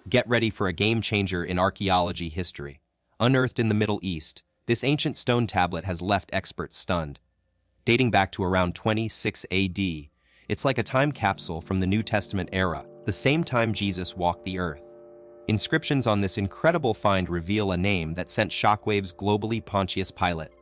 Get ready for a game changer in archaeology history. Unearthed in the Middle East, this ancient stone tablet has left experts stunned. Dating back to around 26 AD, it's like a time capsule from the New Testament era, the same time Jesus walked the earth. Inscriptions on this incredible find reveal a name that sent shockwaves globally: Pontius Pilate.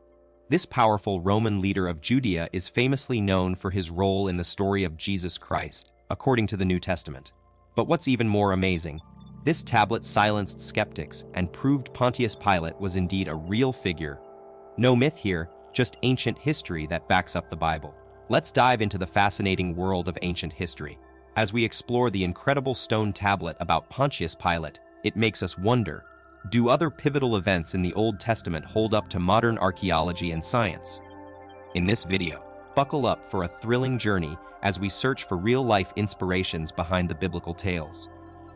This powerful Roman leader of Judea is famously known for his role in the story of Jesus Christ, according to the New Testament. But what's even more amazing, this tablet silenced skeptics and proved Pontius Pilate was indeed a real figure. No myth here, just ancient history that backs up the Bible. Let's dive into the fascinating world of ancient history. As we explore the incredible stone tablet about Pontius Pilate, it makes us wonder, do other pivotal events in the Old Testament hold up to modern archaeology and science? In this video, buckle up for a thrilling journey as we search for real-life inspirations behind the biblical tales.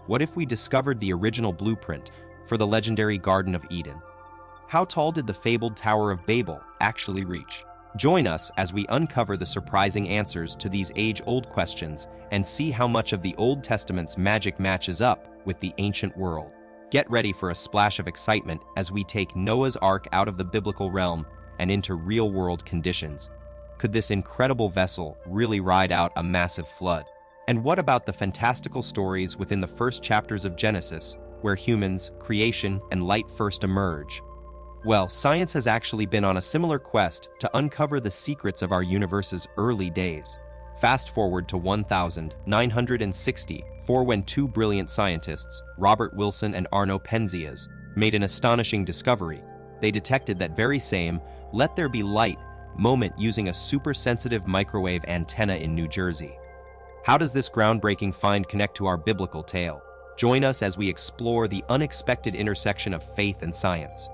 What if we discovered the original blueprint for the legendary Garden of Eden? How tall did the fabled Tower of Babel actually reach? Join us as we uncover the surprising answers to these age-old questions and see how much of the Old Testament's magic matches up with the ancient world. Get ready for a splash of excitement as we take Noah's Ark out of the biblical realm and into real-world conditions. Could this incredible vessel really ride out a massive flood? And what about the fantastical stories within the first chapters of Genesis, where humans, creation, and light first emerge? Well, science has actually been on a similar quest to uncover the secrets of our universe's early days. Fast forward to 1964, when two brilliant scientists, Robert Wilson and Arno Penzias, made an astonishing discovery. They detected that very same "let there be light" moment using a super-sensitive microwave antenna in New Jersey. How does this groundbreaking find connect to our biblical tale? Join us as we explore the unexpected intersection of faith and science.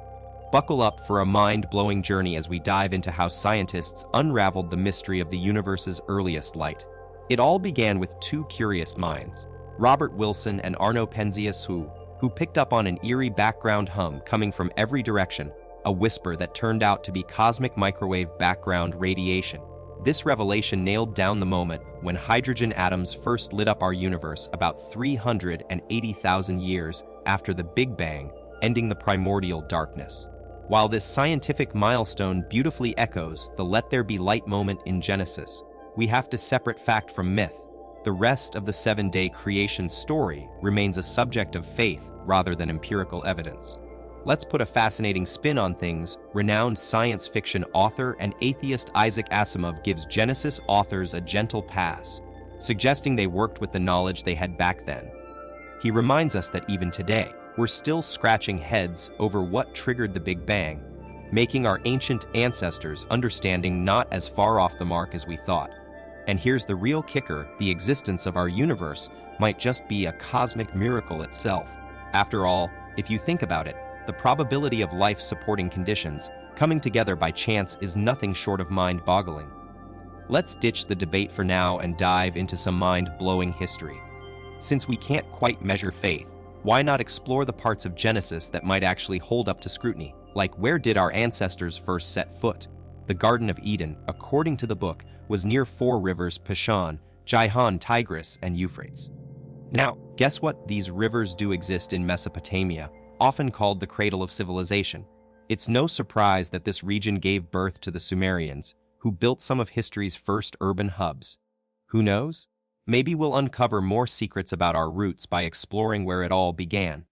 Buckle up for a mind-blowing journey as we dive into how scientists unraveled the mystery of the universe's earliest light. It all began with two curious minds, Robert Wilson and Arno Penzias, who picked up on an eerie background hum coming from every direction, a whisper that turned out to be cosmic microwave background radiation. This revelation nailed down the moment when hydrogen atoms first lit up our universe about 380,000 years after the Big Bang, ending the primordial darkness. While this scientific milestone beautifully echoes the "let there be light" moment in Genesis, we have to separate fact from myth. The rest of the seven-day creation story remains a subject of faith rather than empirical evidence. Let's put a fascinating spin on things. Renowned science fiction author and atheist Isaac Asimov gives Genesis authors a gentle pass, suggesting they worked with the knowledge they had back then. He reminds us that even today, we're still scratching heads over what triggered the Big Bang, making our ancient ancestors' understanding not as far off the mark as we thought. And here's the real kicker: the existence of our universe might just be a cosmic miracle itself. After all, if you think about it, the probability of life-supporting conditions coming together by chance is nothing short of mind-boggling. Let's ditch the debate for now and dive into some mind-blowing history. Since we can't quite measure faith, why not explore the parts of Genesis that might actually hold up to scrutiny? Like, where did our ancestors first set foot? The Garden of Eden, according to the book, was near four rivers: Pishon, Gihon, Tigris, and Euphrates. Now, guess what? These rivers do exist in Mesopotamia, often called the cradle of civilization. It's no surprise that this region gave birth to the Sumerians, who built some of history's first urban hubs. Who knows? Maybe we'll uncover more secrets about our roots by exploring where it all began.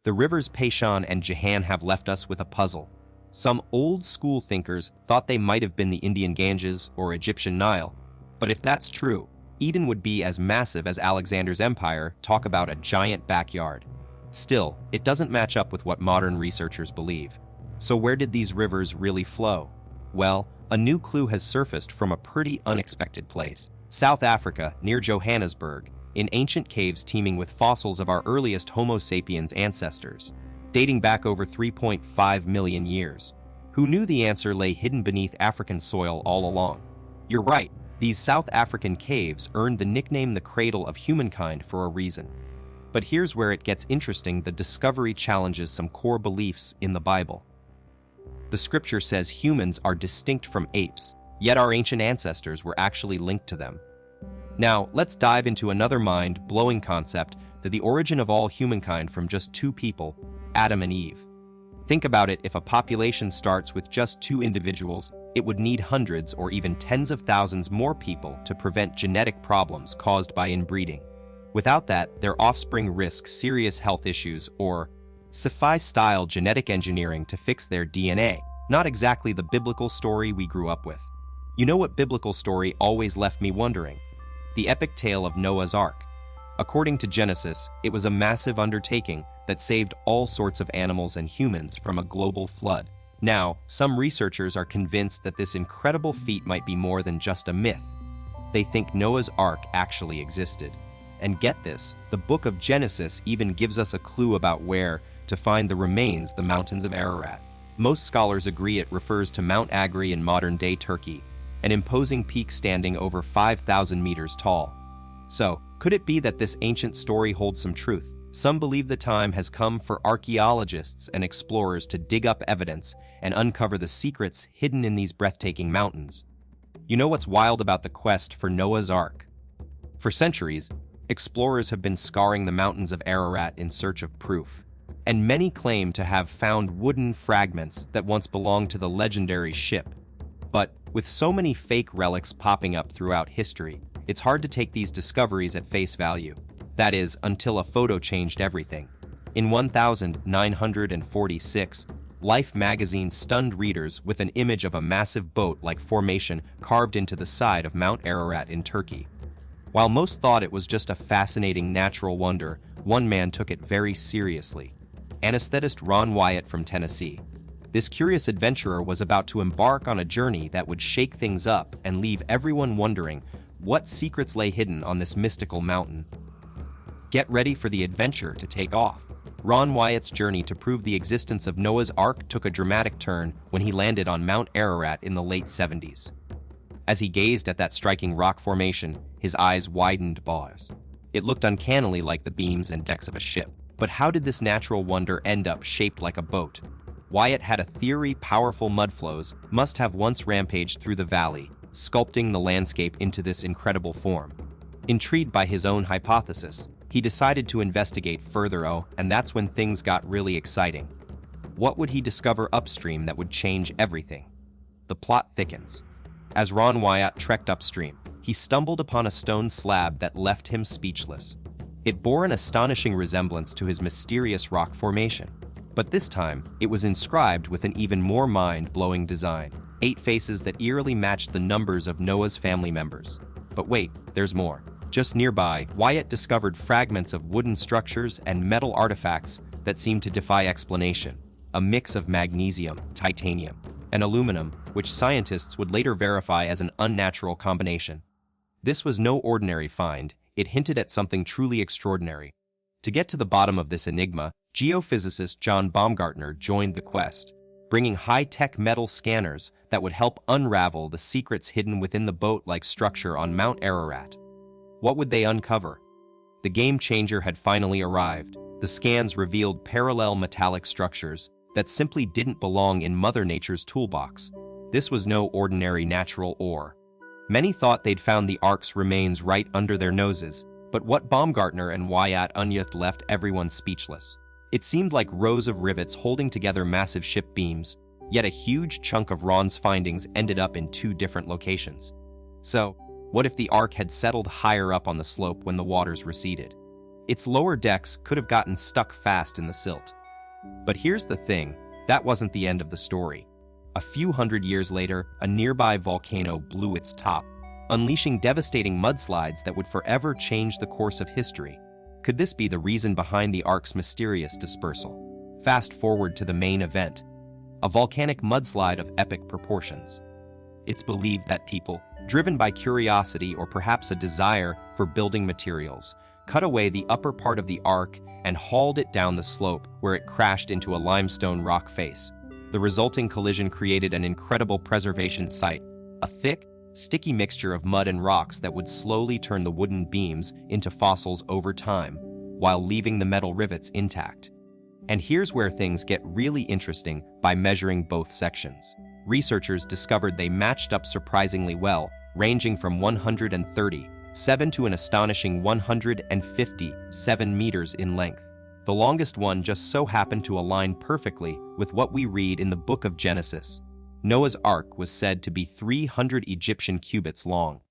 The rivers Pishon and Gihon have left us with a puzzle. Some old-school thinkers thought they might have been the Indian Ganges or Egyptian Nile, but if that's true, Eden would be as massive as Alexander's empire. Talk about a giant backyard. Still, it doesn't match up with what modern researchers believe. So where did these rivers really flow? Well, a new clue has surfaced from a pretty unexpected place: South Africa, near Johannesburg, in ancient caves teeming with fossils of our earliest Homo sapiens ancestors, dating back over 3.5 million years. Who knew the answer lay hidden beneath African soil all along? You're right, these South African caves earned the nickname the cradle of humankind for a reason. But here's where it gets interesting: the discovery challenges some core beliefs in the Bible. The scripture says humans are distinct from apes, yet our ancient ancestors were actually linked to them. Now, let's dive into another mind-blowing concept: the origin of all humankind from just two people, Adam and Eve. Think about it, if a population starts with just two individuals, it would need hundreds or even tens of thousands more people to prevent genetic problems caused by inbreeding. Without that, their offspring risk serious health issues or sci-fi-style genetic engineering to fix their DNA. Not exactly the biblical story we grew up with. You know what biblical story always left me wondering? The epic tale of Noah's Ark. According to Genesis, it was a massive undertaking that saved all sorts of animals and humans from a global flood. Now, some researchers are convinced that this incredible feat might be more than just a myth. They think Noah's Ark actually existed. And get this, the book of Genesis even gives us a clue about where to find the remains, the mountains of Ararat. Most scholars agree it refers to Mount Ararat in modern-day Turkey, an imposing peak standing over 5,000 meters tall. So, could it be that this ancient story holds some truth? Some believe the time has come for archaeologists and explorers to dig up evidence and uncover the secrets hidden in these breathtaking mountains. You know what's wild about the quest for Noah's Ark? For centuries, explorers have been scouring the mountains of Ararat in search of proof, and many claim to have found wooden fragments that once belonged to the legendary ship. But with so many fake relics popping up throughout history, it's hard to take these discoveries at face value. That is, until a photo changed everything. In 1946, Life magazine stunned readers with an image of a massive boat-like formation carved into the side of Mount Ararat in Turkey. While most thought it was just a fascinating natural wonder, one man took it very seriously. Anesthetist Ron Wyatt from Tennessee. This curious adventurer was about to embark on a journey that would shake things up and leave everyone wondering what secrets lay hidden on this mystical mountain. Get ready for the adventure to take off. Ron Wyatt's journey to prove the existence of Noah's Ark took a dramatic turn when he landed on Mount Ararat in the late 70s. As he gazed at that striking rock formation, his eyes widened bars. It looked uncannily like the beams and decks of a ship. But how did this natural wonder end up shaped like a boat? Wyatt had a theory powerful mudflows must have once rampaged through the valley, sculpting the landscape into this incredible form. Intrigued by his own hypothesis, he decided to investigate further, and that's when things got really exciting. What would he discover upstream that would change everything? The plot thickens. As Ron Wyatt trekked upstream, he stumbled upon a stone slab that left him speechless. It bore an astonishing resemblance to his mysterious rock formation. But this time, it was inscribed with an even more mind-blowing design. 8 faces that eerily matched the numbers of Noah's family members. But wait, there's more. Just nearby, Wyatt discovered fragments of wooden structures and metal artifacts that seemed to defy explanation. A mix of magnesium, titanium, and aluminum, which scientists would later verify as an unnatural combination. This was no ordinary find. It hinted at something truly extraordinary. To get to the bottom of this enigma, geophysicist John Baumgartner joined the quest, bringing high-tech metal scanners that would help unravel the secrets hidden within the boat-like structure on Mount Ararat. What would they uncover? The game changer had finally arrived. The scans revealed parallel metallic structures that simply didn't belong in Mother Nature's toolbox. This was no ordinary natural ore. Many thought they'd found the Ark's remains right under their noses, but what Baumgartner and Wyatt unearthed left everyone speechless. It seemed like rows of rivets holding together massive ship beams, yet a huge chunk of Ron's findings ended up in 2 different locations. So, what if the Ark had settled higher up on the slope when the waters receded? Its lower decks could have gotten stuck fast in the silt. But here's the thing, that wasn't the end of the story. A few hundred years later, a nearby volcano blew its top, unleashing devastating mudslides that would forever change the course of history. Could this be the reason behind the Ark's mysterious dispersal? Fast forward to the main event, a volcanic mudslide of epic proportions. It's believed that people, driven by curiosity or perhaps a desire for building materials, cut away the upper part of the Ark and hauled it down the slope where it crashed into a limestone rock face. The resulting collision created an incredible preservation site, a thick, sticky mixture of mud and rocks that would slowly turn the wooden beams into fossils over time, while leaving the metal rivets intact. And here's where things get really interesting by measuring both sections. Researchers discovered they matched up surprisingly well, ranging from 130 7 to an astonishing 157 meters in length. The longest one just so happened to align perfectly with what we read in the book of Genesis. Noah's Ark was said to be 300 Egyptian cubits long.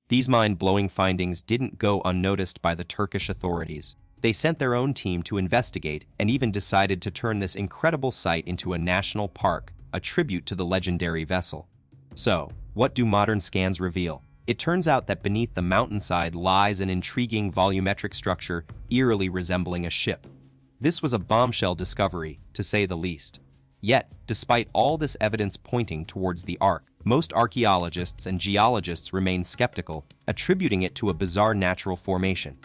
These mind-blowing findings didn't go unnoticed by the Turkish authorities. They sent their own team to investigate and even decided to turn this incredible site into a national park, a tribute to the legendary vessel. So, what do modern scans reveal? It turns out that beneath the mountainside lies an intriguing volumetric structure eerily resembling a ship. This was a bombshell discovery, to say the least. Yet, despite all this evidence pointing towards the Ark, most archaeologists and geologists remain skeptical, attributing it to a bizarre natural formation.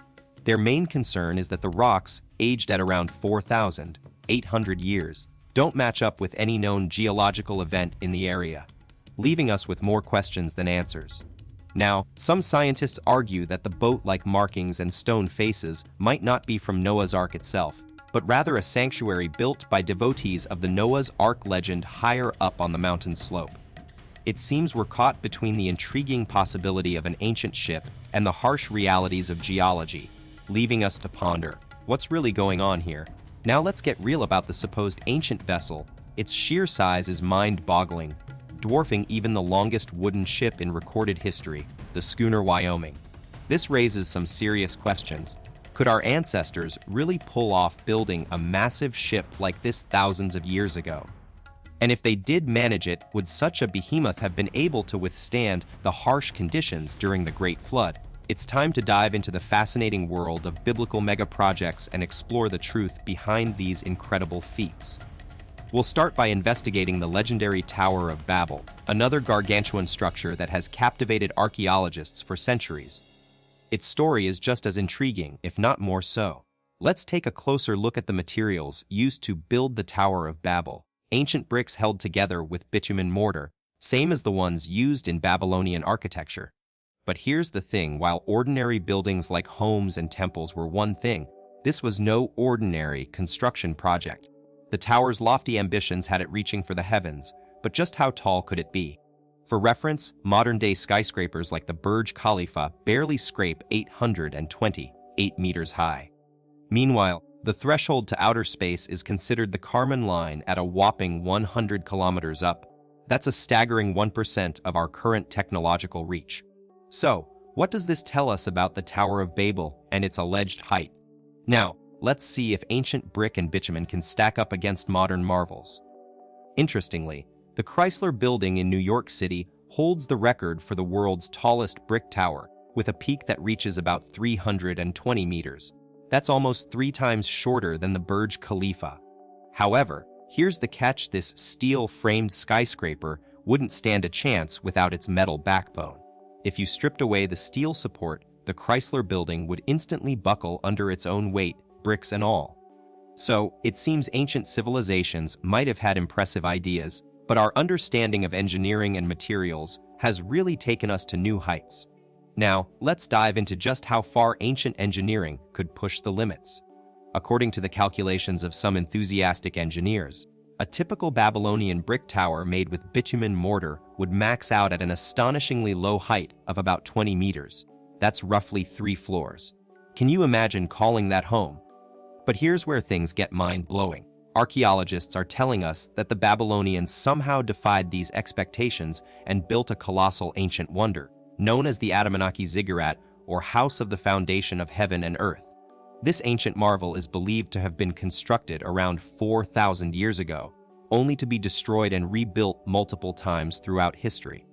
Their main concern is that the rocks, aged at around 4,800 years, don't match up with any known geological event in the area, leaving us with more questions than answers. Now, some scientists argue that the boat-like markings and stone faces might not be from Noah's Ark itself, but rather a sanctuary built by devotees of the Noah's Ark legend higher up on the mountain slope. It seems we're caught between the intriguing possibility of an ancient ship and the harsh realities of geology, leaving us to ponder, what's really going on here? Now let's get real about the supposed ancient vessel. Its sheer size is mind-boggling, dwarfing even the longest wooden ship in recorded history, the schooner Wyoming. This raises some serious questions. Could our ancestors really pull off building a massive ship like this thousands of years ago? And if they did manage it, would such a behemoth have been able to withstand the harsh conditions during the Great Flood? It's time to dive into the fascinating world of biblical megaprojects and explore the truth behind these incredible feats. We'll start by investigating the legendary Tower of Babel, another gargantuan structure that has captivated archaeologists for centuries. Its story is just as intriguing, if not more so. Let's take a closer look at the materials used to build the Tower of Babel. Ancient bricks held together with bitumen mortar, same as the ones used in Babylonian architecture. But here's the thing, while ordinary buildings like homes and temples were one thing, this was no ordinary construction project. The tower's lofty ambitions had it reaching for the heavens, but just how tall could it be? For reference, modern-day skyscrapers like the Burj Khalifa barely scrape 828 meters high. Meanwhile, the threshold to outer space is considered the Kármán line at a whopping 100 kilometers up. That's a staggering 1% of our current technological reach. So, what does this tell us about the Tower of Babel and its alleged height? Now, let's see if ancient brick and bitumen can stack up against modern marvels. Interestingly, the Chrysler Building in New York City holds the record for the world's tallest brick tower, with a peak that reaches about 320 meters. That's almost 3 times shorter than the Burj Khalifa. However, here's the catch: this steel-framed skyscraper wouldn't stand a chance without its metal backbone. If you stripped away the steel support, the Chrysler Building would instantly buckle under its own weight, bricks and all. So, it seems ancient civilizations might have had impressive ideas, but our understanding of engineering and materials has really taken us to new heights. Now, let's dive into just how far ancient engineering could push the limits. According to the calculations of some enthusiastic engineers, a typical Babylonian brick tower made with bitumen mortar would max out at an astonishingly low height of about 20 meters. That's roughly 3 floors. Can you imagine calling that home? But here's where things get mind-blowing. Archaeologists are telling us that the Babylonians somehow defied these expectations and built a colossal ancient wonder, known as the Anunnaki Ziggurat, or House of the Foundation of Heaven and Earth. This ancient marvel is believed to have been constructed around 4,000 years ago, only to be destroyed and rebuilt multiple times throughout history.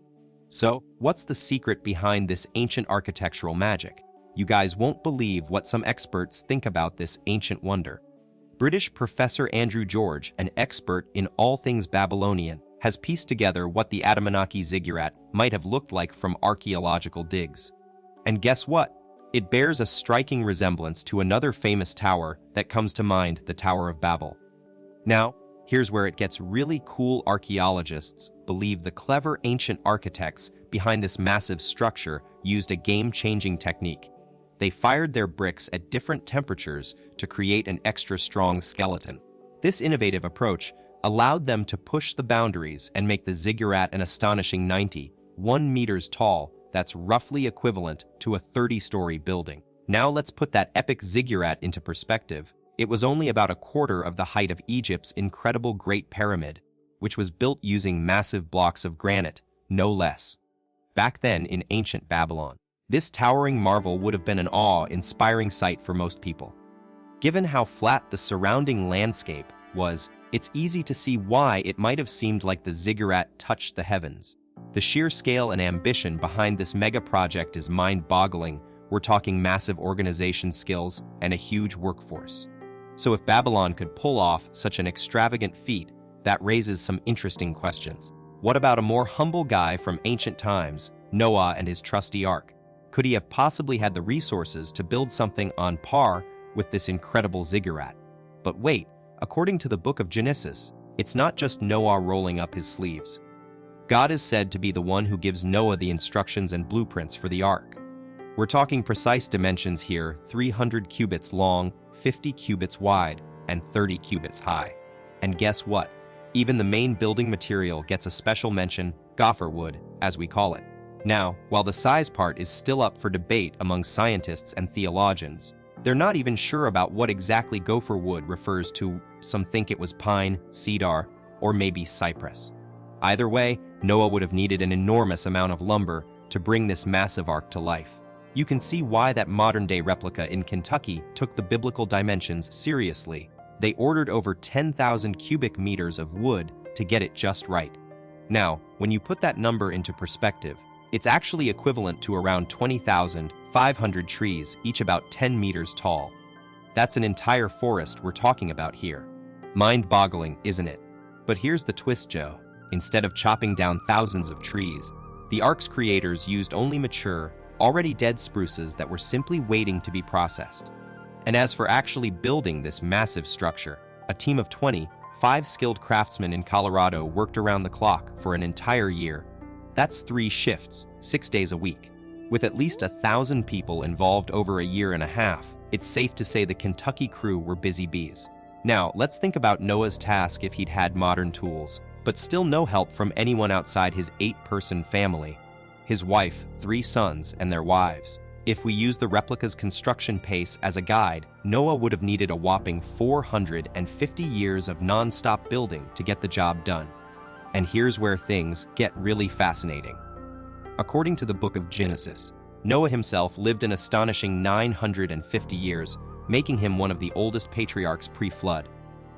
So, what's the secret behind this ancient architectural magic? You guys won't believe what some experts think about this ancient wonder. British Professor Andrew George, an expert in all things Babylonian, has pieced together what the Anunnaki Ziggurat might have looked like from archaeological digs. And guess what? It bears a striking resemblance to another famous tower that comes to mind, the Tower of Babel. Now, here's where it gets really cool. Archaeologists believe the clever ancient architects behind this massive structure used a game-changing technique. They fired their bricks at different temperatures to create an extra strong skeleton. This innovative approach allowed them to push the boundaries and make the ziggurat an astonishing 91 meters tall, That's roughly equivalent to a 30-story building. Now let's put that epic ziggurat into perspective. It was only about a quarter of the height of Egypt's incredible Great Pyramid, which was built using massive blocks of granite, no less. Back then in ancient Babylon, this towering marvel would have been an awe-inspiring sight for most people. Given how flat the surrounding landscape was, it's easy to see why it might have seemed like the ziggurat touched the heavens. The sheer scale and ambition behind this mega project is mind-boggling. We're talking massive organization skills and a huge workforce. So if Babylon could pull off such an extravagant feat, that raises some interesting questions. What about a more humble guy from ancient times, Noah and his trusty ark? Could he have possibly had the resources to build something on par with this incredible ziggurat? But wait, according to the book of Genesis, it's not just Noah rolling up his sleeves. God is said to be the one who gives Noah the instructions and blueprints for the ark. We're talking precise dimensions here, 300 cubits long, 50 cubits wide, and 30 cubits high. And guess what? Even the main building material gets a special mention, gopher wood, as we call it. Now, while the size part is still up for debate among scientists and theologians, they're not even sure about what exactly gopher wood refers to. Some think it was pine, cedar, or maybe cypress. Either way, Noah would have needed an enormous amount of lumber to bring this massive ark to life. You can see why that modern-day replica in Kentucky took the biblical dimensions seriously. They ordered over 10,000 cubic meters of wood to get it just right. Now, when you put that number into perspective, it's actually equivalent to around 20,500 trees, each about 10 meters tall. That's an entire forest we're talking about here. Mind-boggling, isn't it? But here's the twist, Joe. Instead of chopping down thousands of trees, the ark's creators used only mature, already dead spruces that were simply waiting to be processed. And as for actually building this massive structure, a team of 25 skilled craftsmen in Colorado worked around the clock for an entire year. That's 3 shifts, 6 days a week. With at least 1,000 people involved over a year and a half, it's safe to say the Kentucky crew were busy bees. Now, let's think about Noah's task if he'd had modern tools, but still no help from anyone outside his 8-person family. His wife, 3 sons, and their wives. If we use the replica's construction pace as a guide, Noah would have needed a whopping 450 years of non-stop building to get the job done. And here's where things get really fascinating. According to the book of Genesis, Noah himself lived an astonishing 950 years, making him one of the oldest patriarchs pre-flood.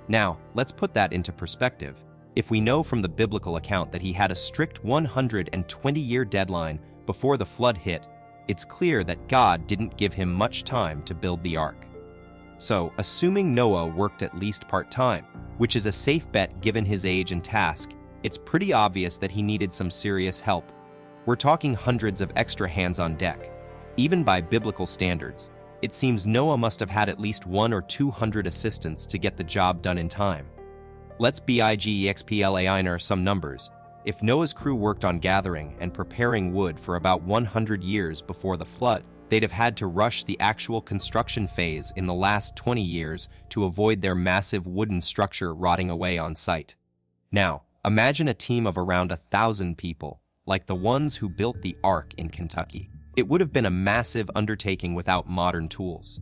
Now, let's put that into perspective. If we know from the biblical account that he had a strict 120-year deadline before the flood hit, it's clear that God didn't give him much time to build the ark. So, assuming Noah worked at least part-time, which is a safe bet given his age and task, it's pretty obvious that he needed some serious help. We're talking hundreds of extra hands on deck. Even by biblical standards, it seems Noah must have had at least 100 or 200 assistants to get the job done in time. Let's explain some numbers. If Noah's crew worked on gathering and preparing wood for about 100 years before the flood, they'd have had to rush the actual construction phase in the last 20 years to avoid their massive wooden structure rotting away on site. Now, imagine a team of around 1,000 people, like the ones who built the ark in Kentucky. It would have been a massive undertaking without modern tools.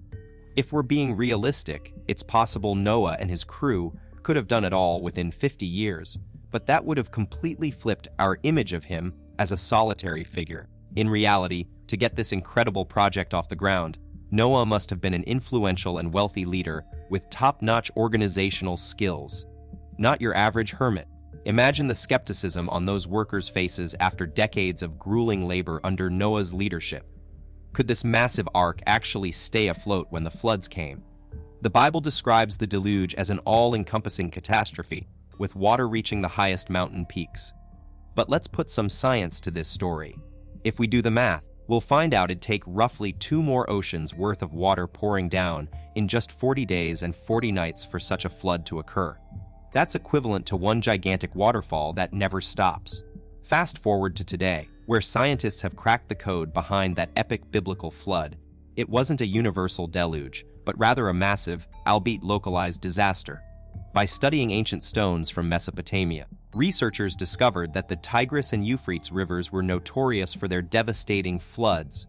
If we're being realistic, it's possible Noah and his crew could have done it all within 50 years, but that would have completely flipped our image of him as a solitary figure. In reality, to get this incredible project off the ground, Noah must have been an influential and wealthy leader with top-notch organizational skills. Not your average hermit. Imagine the skepticism on those workers' faces after decades of grueling labor under Noah's leadership. Could this massive ark actually stay afloat when the floods came? The Bible describes the deluge as an all-encompassing catastrophe, with water reaching the highest mountain peaks. But let's put some science to this story. If we do the math, we'll find out it'd take roughly 2 more oceans worth of water pouring down in just 40 days and 40 nights for such a flood to occur. That's equivalent to one gigantic waterfall that never stops. Fast forward to today, where scientists have cracked the code behind that epic biblical flood. It wasn't a universal deluge, but rather a massive, albeit localized disaster. By studying ancient stones from Mesopotamia, researchers discovered that the Tigris and Euphrates rivers were notorious for their devastating floods,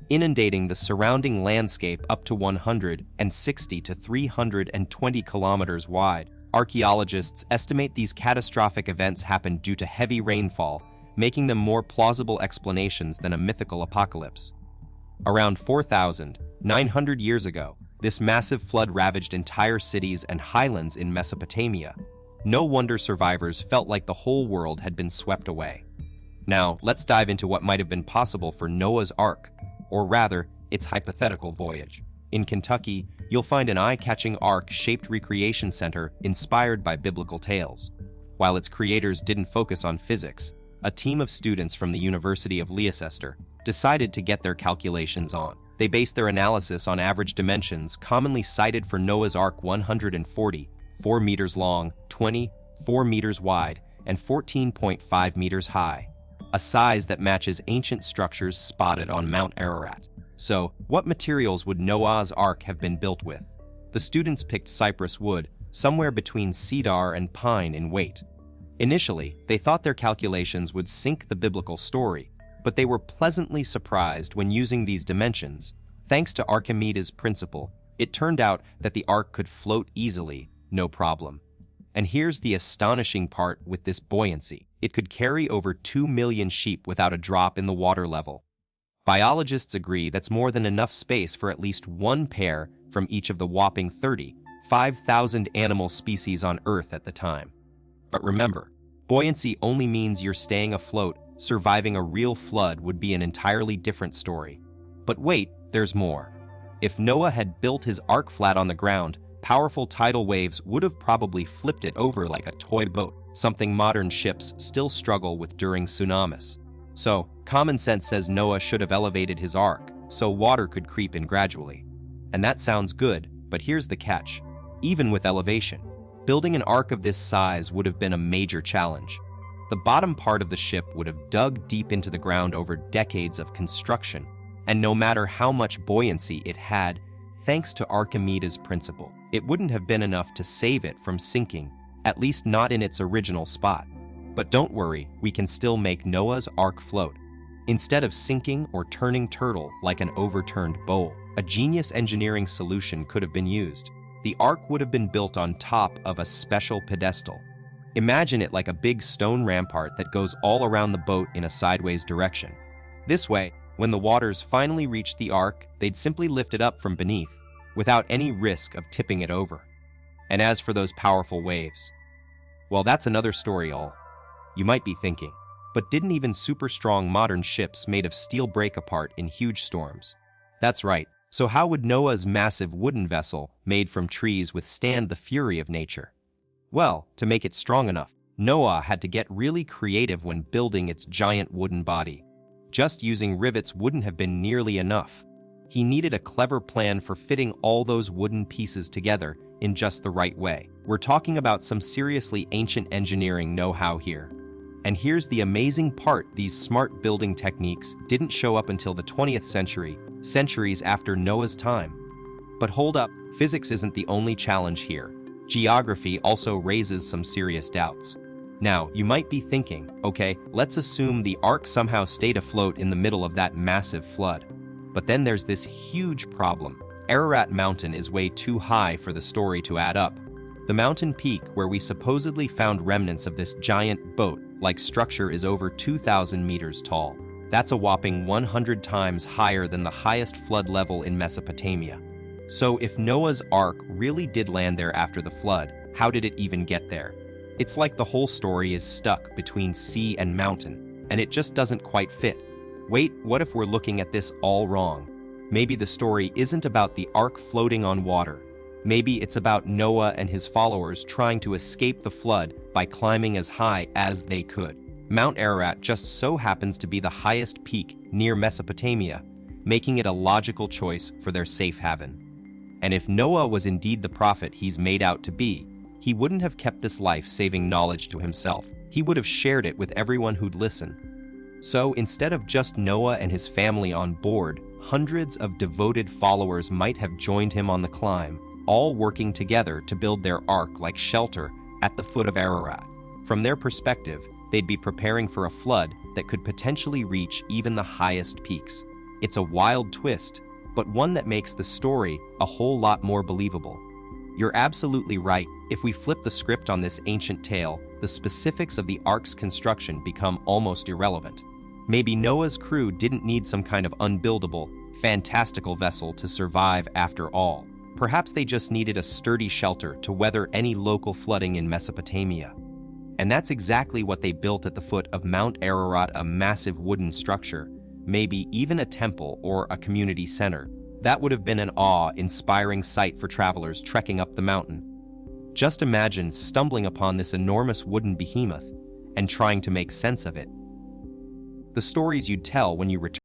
inundating the surrounding landscape up to 160 to 320 kilometers wide. Archaeologists estimate these catastrophic events happened due to heavy rainfall, making them more plausible explanations than a mythical apocalypse. Around 4,900 years ago, this massive flood ravaged entire cities and highlands in Mesopotamia. No wonder survivors felt like the whole world had been swept away. Now, let's dive into what might have been possible for Noah's Ark, or rather, its hypothetical voyage. In Kentucky, you'll find an eye-catching ark-shaped recreation center inspired by biblical tales. While its creators didn't focus on physics, a team of students from the University of Leicester decided to get their calculations on. They based their analysis on average dimensions commonly cited for Noah's Ark: 140, 4 meters long, 20, 4 meters wide, and 14.5 meters high, a size that matches ancient structures spotted on Mount Ararat. So, what materials would Noah's Ark have been built with? The students picked cypress wood, somewhere between cedar and pine in weight. Initially, they thought their calculations would sink the biblical story, but they were pleasantly surprised when using these dimensions. Thanks to Archimedes' principle, it turned out that the ark could float easily, no problem. And here's the astonishing part with this buoyancy. It could carry over 2 million sheep without a drop in the water level. Biologists agree that's more than enough space for at least one pair from each of the whopping 35,000 animal species on Earth at the time. But remember, buoyancy only means you're staying afloat. Surviving a real flood would be an entirely different story. But wait, there's more. If Noah had built his ark flat on the ground, powerful tidal waves would have probably flipped it over like a toy boat, something modern ships still struggle with during tsunamis. So, common sense says Noah should have elevated his ark, so water could creep in gradually. And that sounds good, but here's the catch. Even with elevation, building an ark of this size would have been a major challenge. The bottom part of the ship would have dug deep into the ground over decades of construction, and no matter how much buoyancy it had, thanks to Archimedes' principle, it wouldn't have been enough to save it from sinking, at least not in its original spot. But don't worry, we can still make Noah's Ark float. Instead of sinking or turning turtle like an overturned bowl, a genius engineering solution could have been used. The ark would have been built on top of a special pedestal. Imagine it like a big stone rampart that goes all around the boat in a sideways direction. This way, when the waters finally reached the ark, they'd simply lift it up from beneath, without any risk of tipping it over. And as for those powerful waves, well, that's another story you might be thinking, but didn't even super strong modern ships made of steel break apart in huge storms? That's right. So how would Noah's massive wooden vessel, made from trees, withstand the fury of nature? Well, to make it strong enough, Noah had to get really creative when building its giant wooden body. Just using rivets wouldn't have been nearly enough. He needed a clever plan for fitting all those wooden pieces together in just the right way. We're talking about some seriously ancient engineering know-how here. And here's the amazing part: these smart building techniques didn't show up until the 20th century, centuries after Noah's time. But hold up, physics isn't the only challenge here. Geography also raises some serious doubts. Now, you might be thinking, okay, let's assume the ark somehow stayed afloat in the middle of that massive flood. But then there's this huge problem. Ararat Mountain is way too high for the story to add up. The mountain peak where we supposedly found remnants of this giant boat-like structure is over 2,000 meters tall. That's a whopping 100 times higher than the highest flood level in Mesopotamia. So if Noah's Ark really did land there after the flood, how did it even get there? It's like the whole story is stuck between sea and mountain, and it just doesn't quite fit. Wait, what if we're looking at this all wrong? Maybe the story isn't about the ark floating on water. Maybe it's about Noah and his followers trying to escape the flood by climbing as high as they could. Mount Ararat just so happens to be the highest peak near Mesopotamia, making it a logical choice for their safe haven. And if Noah was indeed the prophet he's made out to be, he wouldn't have kept this life-saving knowledge to himself. He would have shared it with everyone who'd listen. So instead of just Noah and his family on board, hundreds of devoted followers might have joined him on the climb, all working together to build their ark-like shelter at the foot of Ararat. From their perspective, they'd be preparing for a flood that could potentially reach even the highest peaks. It's a wild twist, but one that makes the story a whole lot more believable. You're absolutely right. If we flip the script on this ancient tale, the specifics of the ark's construction become almost irrelevant. Maybe Noah's crew didn't need some kind of unbuildable, fantastical vessel to survive after all. Perhaps they just needed a sturdy shelter to weather any local flooding in Mesopotamia. And that's exactly what they built at the foot of Mount Ararat, a massive wooden structure, maybe even a temple or a community center. That would have been an awe-inspiring sight for travelers trekking up the mountain. Just imagine stumbling upon this enormous wooden behemoth and trying to make sense of it. The stories you'd tell when you return.